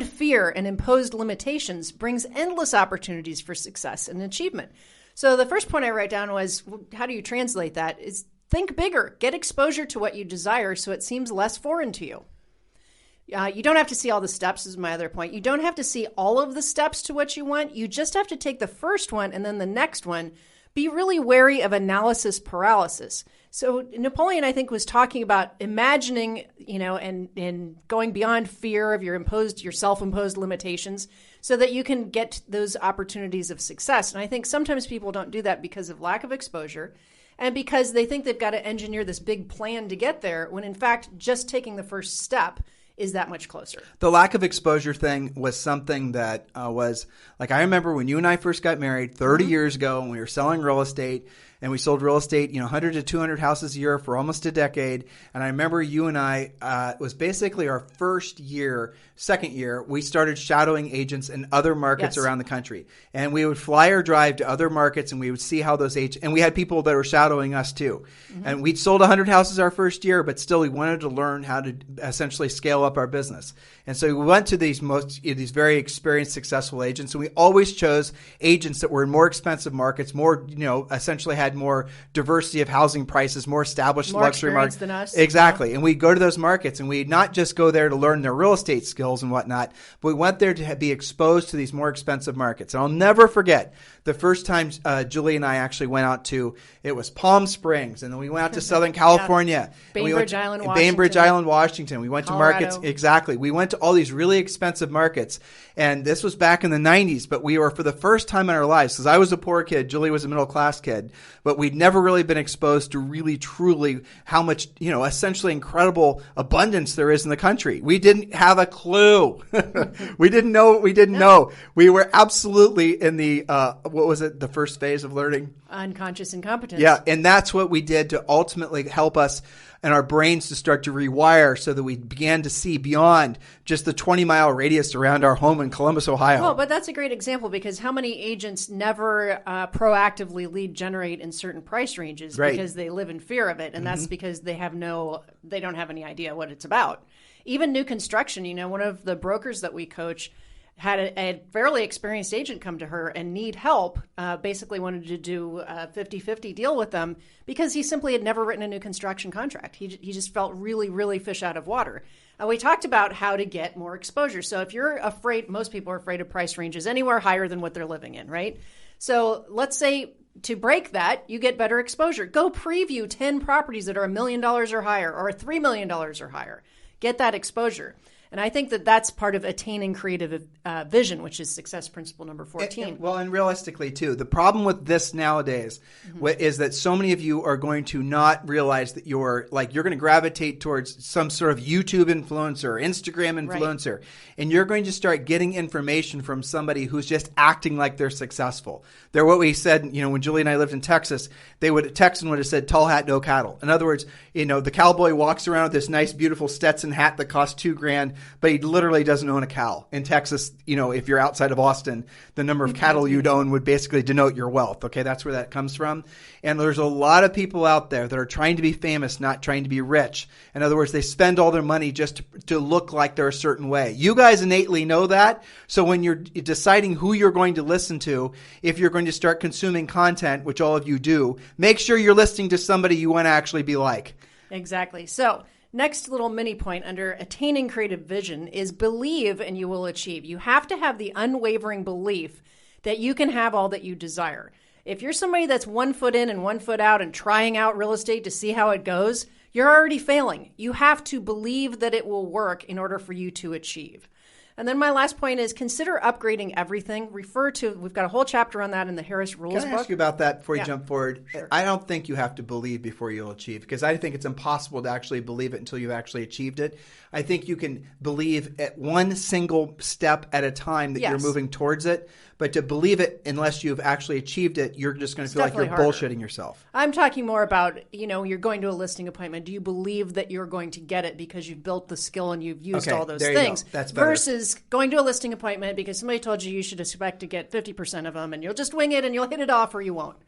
fear and imposed limitations brings endless opportunities for success and achievement. So the first point I write down was, how do you translate that? Is think bigger. Get exposure to what you desire so it seems less foreign to you. You don't have to see all the steps, is my other point. You don't have to see all of the steps to what you want. You just have to take the first one and then the next one. Be really wary of analysis paralysis. So Napoleon, I think, was talking about imagining, and going beyond fear of your self-imposed limitations so that you can get those opportunities of success. And I think sometimes people don't do that because of lack of exposure and because they think they've got to engineer this big plan to get there, when in fact, just taking the first step is that much closer. The lack of exposure thing was something that was like, I remember when you and I first got married 30 years ago, and we were selling real estate, and we sold real estate, 100 to 200 houses a year for almost a decade. And I remember you and I, it was basically our second year, we started shadowing agents in other markets around the country. And we would fly or drive to other markets, and we would see how those agents, and we had people that were shadowing us too. Mm-hmm. And we'd sold 100 houses our first year, but still we wanted to learn how to essentially scale up our business. And so we went to these very experienced, successful agents, and we always chose agents that were in more expensive markets, more, essentially had more diversity of housing prices, more established luxury markets than us. Exactly. Yeah. And we'd go to those markets, and we'd not just go there to learn their real estate skills and whatnot, but we went there to be exposed to these more expensive markets. And I'll never forget the first time Julie and I actually went out to, it was Palm Springs, and then we went out to Southern California. Bainbridge Island, Washington. We went Colorado. to markets. Exactly. We went to all these really expensive markets. And this was back in the 90s, but we were, for the first time in our lives, because I was a poor kid, Julie was a middle-class kid, but we'd never really been exposed to really, truly how much, essentially incredible abundance there is in the country. We didn't have a clue. We didn't know what we didn't know. We were absolutely in the, the first phase of learning? Unconscious incompetence. Yeah, and that's what we did to ultimately help us and our brains to start to rewire so that we began to see beyond just the 20-mile radius around our home in Columbus, Ohio. Well, but that's a great example, because how many agents never proactively lead generate in certain price ranges because they live in fear of it, and that's because they don't have any idea what it's about. Even new construction, one of the brokers that we coach had a fairly experienced agent come to her and need help, basically wanted to do a 50-50 deal with them because he simply had never written a new construction contract. He just felt really, really fish out of water. We talked about how to get more exposure. So if you're afraid, most people are afraid of price ranges anywhere higher than what they're living in, right? So let's say to break that, you get better exposure. Go preview 10 properties that are $1 million or higher or $3 million or higher. Get that exposure. And I think that that's part of attaining creative vision, which is success principle number 14. And realistically, too, the problem with this nowadays is that so many of you are going to not realize that you're going to gravitate towards some sort of YouTube influencer or Instagram influencer. Right. And you're going to start getting information from somebody who's just acting like they're successful. They're what we said, when Julie and I lived in Texas, Texan would have said, tall hat, no cattle. In other words, the cowboy walks around with this nice, beautiful Stetson hat that costs $2,000. But he literally doesn't own a cow. In Texas, if you're outside of Austin, the number of cattle you'd own would basically denote your wealth. Okay, that's where that comes from. And there's a lot of people out there that are trying to be famous, not trying to be rich. In other words, they spend all their money just to look like they're a certain way. You guys innately know that. So when you're deciding who you're going to listen to, if you're going to start consuming content, which all of you do, make sure you're listening to somebody you want to actually be like. Exactly. So next little mini point under attaining creative vision is believe and you will achieve. You have to have the unwavering belief that you can have all that you desire. If you're somebody that's 1 foot in and 1 foot out and trying out real estate to see how it goes, you're already failing. You have to believe that it will work in order for you to achieve. And then my last point is consider upgrading everything. We've got a whole chapter on that in the Harris Rules book. Can I ask you about that before you jump forward? Sure. I don't think you have to believe before you'll achieve, because I think it's impossible to actually believe it until you've actually achieved it. I think you can believe at one single step at a time that you're moving towards it. But to believe it unless you've actually achieved it, you're just going to feel like you're bullshitting yourself. I'm talking more about, you're going to a listing appointment. Do you believe that you're going to get it because you've built the skill and you've used all those things? That's better. Versus going to a listing appointment because somebody told you should expect to get 50% of them and you'll just wing it and you'll hit it off or you won't.